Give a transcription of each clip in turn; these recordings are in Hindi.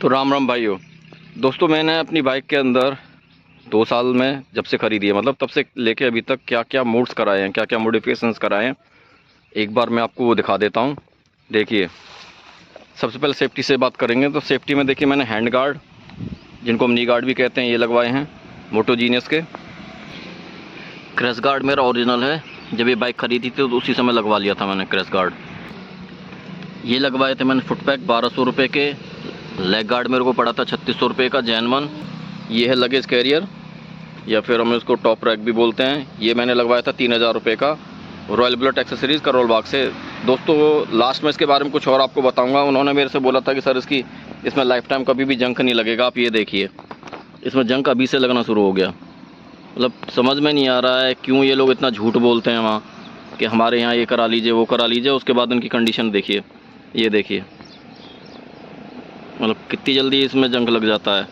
तो राम राम भाइयों। दोस्तों, मैंने अपनी बाइक के अंदर 2 साल में जब से ख़रीदी है, मतलब तब से लेके अभी तक क्या क्या मोड्स कराए हैं, क्या क्या मॉडिफिकेशंस कराए हैं, एक बार मैं आपको वो दिखा देता हूँ। देखिए, सबसे पहले सेफ्टी से बात करेंगे तो सेफ्टी में देखिए मैंने हैंड गार्ड, जिनको हम नी गार्ड भी कहते हैं, ये लगवाए हैं मोटो जीनियस के। क्रैश गार्ड मेरा ओरिजिनल है, जब ये बाइक ख़रीदी थी तो उसी समय लगवा लिया था मैंने क्रैश गार्ड। ये लगवाए थे मैंने फुट पैक 1200 रुपये के। लेग गार्ड मेरे को पड़ा था 3600 रुपये का जैनवन। ये है लगेज कैरियर, या फिर हम इसको टॉप रैक भी बोलते हैं। ये मैंने लगवाया था 3000 रुपये का, royal bullet accessories Karol Bagh से। दोस्तों, लास्ट में इसके बारे में कुछ और आपको बताऊंगा। उन्होंने मेरे से बोला था कि सर इसमें लाइफ टाइम कभी भी जंक नहीं लगेगा। आप ये देखिए, इसमें जंक अभी से लगना शुरू हो गया। मतलब समझ में नहीं आ रहा है क्यों ये लोग इतना झूठ बोलते हैं वहाँ कि हमारे यहाँ ये करा लीजिए वो करा लीजिए, उसके बाद उनकी कंडीशन देखिए। ये देखिए, मतलब कितनी जल्दी इसमें जंग लग जाता है।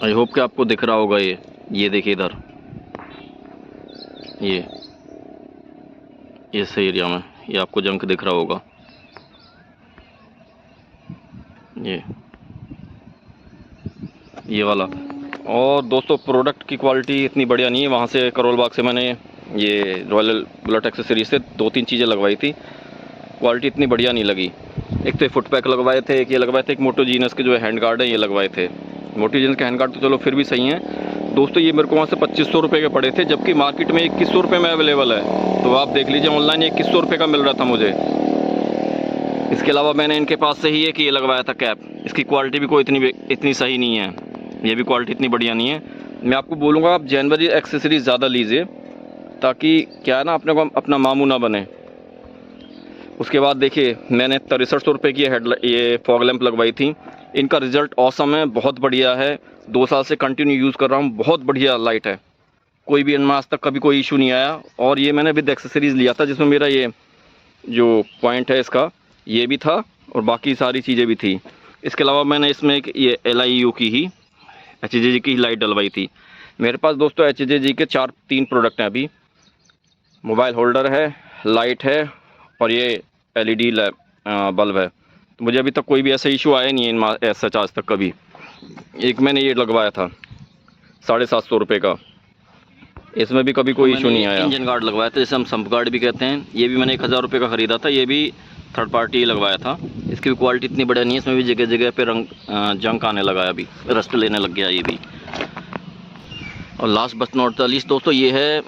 आई होप कि आपको दिख रहा होगा। ये देखिए इधर, ये सही एरिया में ये आपको जंक दिख रहा होगा। ये वाला। और दोस्तों, प्रोडक्ट की क्वालिटी इतनी बढ़िया नहीं है। वहाँ से करोल बाग से मैंने ये रॉयल बुलेट एक्सेसरीज से 2-3 चीज़ें लगवाई थी, क्वालिटी इतनी बढ़िया नहीं लगी। एक तो फुट पैक लगवाए थे, एक ये लगवाए थे, एक मोटो जीनस के जो हैंड गार्ड है ये लगवाए थे। मोटो जीनस के हैंड गार्ड तो चलो फिर भी सही हैं दोस्तों। ये मेरे को वहाँ से 2500 रुपये के पड़े थे, जबकि मार्केट में 2100 रुपये में अवेलेबल है। तो आप देख लीजिए, ऑनलाइन 2100 रुपये का मिल रहा था मुझे। इसके अलावा मैंने इनके पास से ही एक ये लगवाया था कैप। इसकी क्वालिटी भी कोई इतनी सही नहीं है, ये भी क्वालिटी इतनी बढ़िया नहीं है। मैं आपको बोलूँगा आप जनवरी एक्सेसरीज ज़्यादा लीजिए, ताकि क्या है ना, अपने को अपना मामू ना बने। उसके बाद देखिए, मैंने 6300 रुपये की ये फॉग लैंप लगवाई थी। इनका रिज़ल्ट ऑसम है, बहुत बढ़िया है। 2 साल से कंटिन्यू यूज़ कर रहा हूँ, बहुत बढ़िया लाइट है। कोई भी इनमें आज तक कभी कोई इशू नहीं आया। और ये मैंने विद एक्सेसरीज़ लिया था, जिसमें मेरा ये जो पॉइंट है इसका ये भी था और बाकी सारी चीज़ें भी थी। इसके अलावा मैंने इसमें एक ये LIU की ही HJG की लाइट डलवाई थी। मेरे पास दोस्तों HJG के 3 प्रोडक्ट हैं अभी। मोबाइल होल्डर है, लाइट है और ये LED बल्ब है। तो मुझे अभी तक कोई भी ऐसा इशू आया नहीं है इनमें ऐसा आज तक कभी। एक मैंने ये लगवाया था 750 रुपये का, इसमें भी कभी कोई इशू नहीं आया। इंजन गार्ड लगवाया था, जिसे हम संप गार्ड भी कहते हैं। ये भी मैंने 1000 रुपये का ख़रीदा था, ये भी थर्ड पार्टी लगवाया था। इसकी भी क्वालिटी इतनी बढ़िया नहीं है, इसमें भी जगह जगह पे जंक आने लगा है, अभी रस्ट लेने लग गया ये भी। और last but not the least दोस्तों, ये है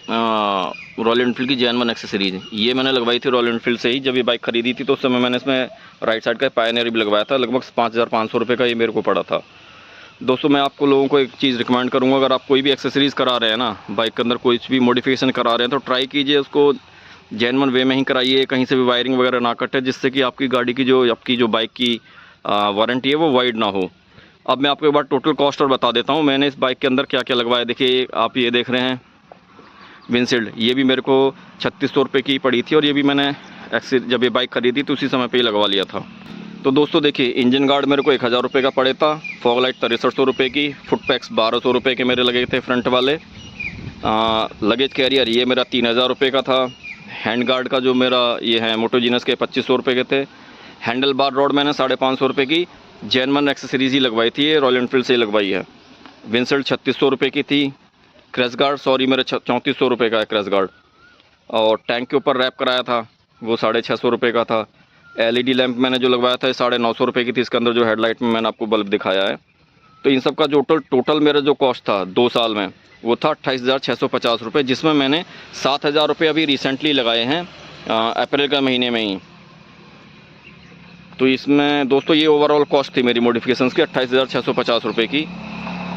रॉयल एनफील्ड की जैनवन एक्सेसरीज। ये मैंने लगवाई थी रॉयल एनफील्ड से ही। जब ये बाइक ख़रीदी थी तो उस समय मैंने इसमें राइट साइड का पायनियर भी लगवाया था। लगभग 5500 रुपये का ये मेरे को पड़ा था। दोस्तों, मैं आपको लोगों को एक चीज़ रिकमेंड करूँगा, अगर आप कोई भी एक्सेसरीज़ करा रहे हैं ना, बाइक के अंदर कोई भी मॉडिफिकेशन करा रहे हैं, तो ट्राई कीजिए उसको जेन्युइन वे में ही कराइए, कहीं से भी वायरिंग वगैरह ना कटे, जिससे कि आपकी गाड़ी की आपकी जो बाइक की वारंटी है वो वाइड ना हो। अब मैं आपको एक बार टोटल कॉस्ट और बता देता हूँ, मैंने इस बाइक के अंदर क्या क्या लगवाया। देखिए, आप ये देख रहे हैं विंडशील्ड, ये भी मेरे को 3600 रुपये की पड़ी थी, और ये भी मैंने जब ये बाइक खरीदी तो उसी समय पे ही लगवा लिया था। तो दोस्तों देखिए, इंजन गार्ड मेरे को 1000 रुपये का पड़े था, फॉग लाइट 6300 रुपये की, फुट पैक्स 1200 रुपये के मेरे लगे थे फ्रंट वाले। लगेज कैरियर ये मेरा 3000 रुपये का था। हैंड गार्ड का जो मेरा ये है मोटो जीनस के 2500 रुपये के थे। हैंडल बार रॉड मैंने 550 रुपये की जैनवन एक्सेसरीज ही लगवाई थी, ये रॉयल एनफील्ड से ही लगवाई है। विंडशील्ड 3600 रुपये की थी। क्रैश गार्ड मेरे 3400 रुपये का है क्रैश गार्ड। और टैंक के ऊपर रैप कराया था, वो 650 रुपये का था। LED लैंप मैंने जो लगवाया था 950 रुपये की थी। इसके अंदर जो हेडलाइट में मैंने आपको बल्ब दिखाया है। तो इन सब का जो टोटल मेरा जो कॉस्ट था 2 साल में, वो था 28,650 रुपये, जिसमें मैंने 7000 रुपये अभी रिसेंटली लगाए हैं अप्रैल का महीने में ही। तो इसमें दोस्तों ये ओवरऑल कॉस्ट थी मेरी मॉडिफिकेशंस की 28,650 रुपये की।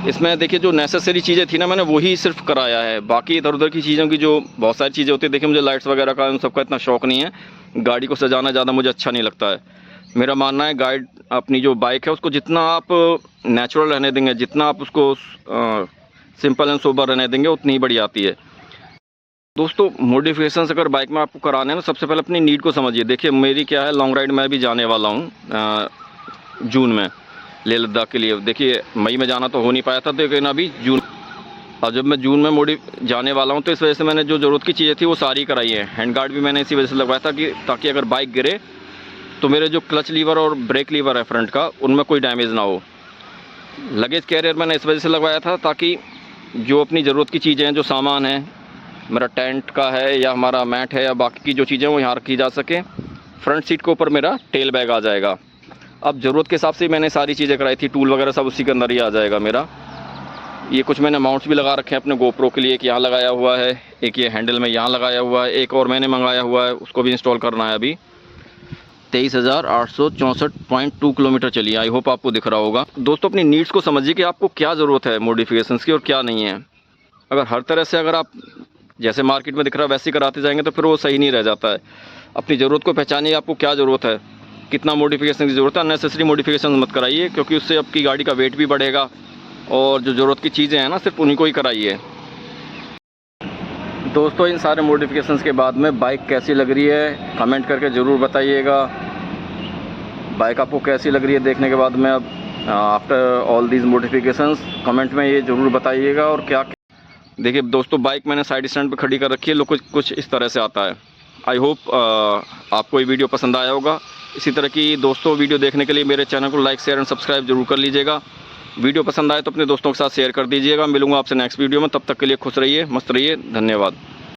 इसमें देखिए, जो नेसेसरी चीज़ें थी ना, मैंने वही सिर्फ कराया है। बाकी इधर उधर की चीज़ों की जो बहुत सारी चीज़ें होती है, देखिए मुझे लाइट्स वगैरह का उन सबका इतना शौक़ नहीं है। गाड़ी को सजाना ज़्यादा मुझे अच्छा नहीं लगता है। मेरा मानना है गाइड अपनी जो बाइक है उसको जितना आप नेचुरल रहने देंगे, जितना आप उसको सिंपल एंड सोबर रहने देंगे, उतनी ही बढ़िया आती है। दोस्तों, मॉडिफिकेशंस अगर बाइक में आपको कराने हैं ना, सबसे पहले अपनी नीड को समझिए। देखिए, मेरी क्या है, लॉन्ग राइड मैं भी जाने वाला हूँ जून में लेह लद्दाख के लिए। देखिए, मई में जाना तो हो नहीं पाया था, लेकिन अभी जून, और जब मैं जून में जाने वाला हूँ तो इस वजह से मैंने जो ज़रूरत की चीज़ें थी वो सारी कराई है। हैंड गार्ड भी मैंने इसी वजह से लगवाया था कि ताकि अगर बाइक गिरे तो मेरे जो क्लच लीवर और ब्रेक लीवर है फ्रंट का, उनमें कोई डैमेज ना हो। लगेज कैरियर मैंने इस वजह से लगवाया था ताकि जो अपनी ज़रूरत की चीज़ें हैं, जो सामान है मेरा टेंट का है या हमारा मैट है या बाकी की जो चीज़ें वो यहाँ रखी जा सके। फ्रंट सीट के ऊपर मेरा टेल बैग आ जाएगा। अब ज़रूरत के हिसाब से मैंने सारी चीज़ें कराई थी, टूल वगैरह सब उसी के अंदर ही आ जाएगा मेरा। ये कुछ मैंने माउंट्स भी लगा रखे हैं अपने गोप्रो के लिए, एक यहाँ लगाया हुआ है, एक ये हैंडल में यहाँ लगाया हुआ है, एक और मैंने मंगाया हुआ है, उसको भी इंस्टॉल करना है। अभी 23,864.2 किलोमीटर चली। आई होप आपको दिख रहा होगा। दोस्तों अपनी नीड्स को समझिए कि आपको क्या ज़रूरत है मॉडिफिकेशंस की और क्या नहीं है। अगर हर तरह से अगर आप जैसे मार्केट में दिख रहा है वैसे ही कराते जाएंगे तो फिर वो सही नहीं रह जाता है। अपनी ज़रूरत को पहचानिए, आपको क्या ज़रूरत है, कितना मॉडिफिकेशन की ज़रूरत है। अननेसेसरी मॉडिफिकेशन मत कराइए, क्योंकि उससे आपकी गाड़ी का वेट भी बढ़ेगा और जो ज़रूरत की चीज़ें हैं ना सिर्फ उन्हीं को ही कराइए। दोस्तों इन सारे मॉडिफिकेशंस के बाद में बाइक कैसी लग रही है कमेंट करके ज़रूर बताइएगा। बाइक आपको कैसी लग रही है देखने के बाद में, अब after all these modifications comment में ये ज़रूर बताइएगा। और क्या देखिए दोस्तों, बाइक मैंने साइड स्टैंड पे खड़ी कर रखी है, लोग कुछ इस तरह से आता है। आई होप आपको ये वीडियो पसंद आया होगा। इसी तरह की दोस्तों वीडियो देखने के लिए मेरे चैनल को लाइक शेयर एंड सब्सक्राइब जरूर कर लीजिएगा। वीडियो पसंद आए तो अपने दोस्तों के साथ शेयर कर दीजिएगा। मिलूंगा आपसे नेक्स्ट वीडियो में, तब तक के लिए खुश रहिए, मस्त रहिए, धन्यवाद।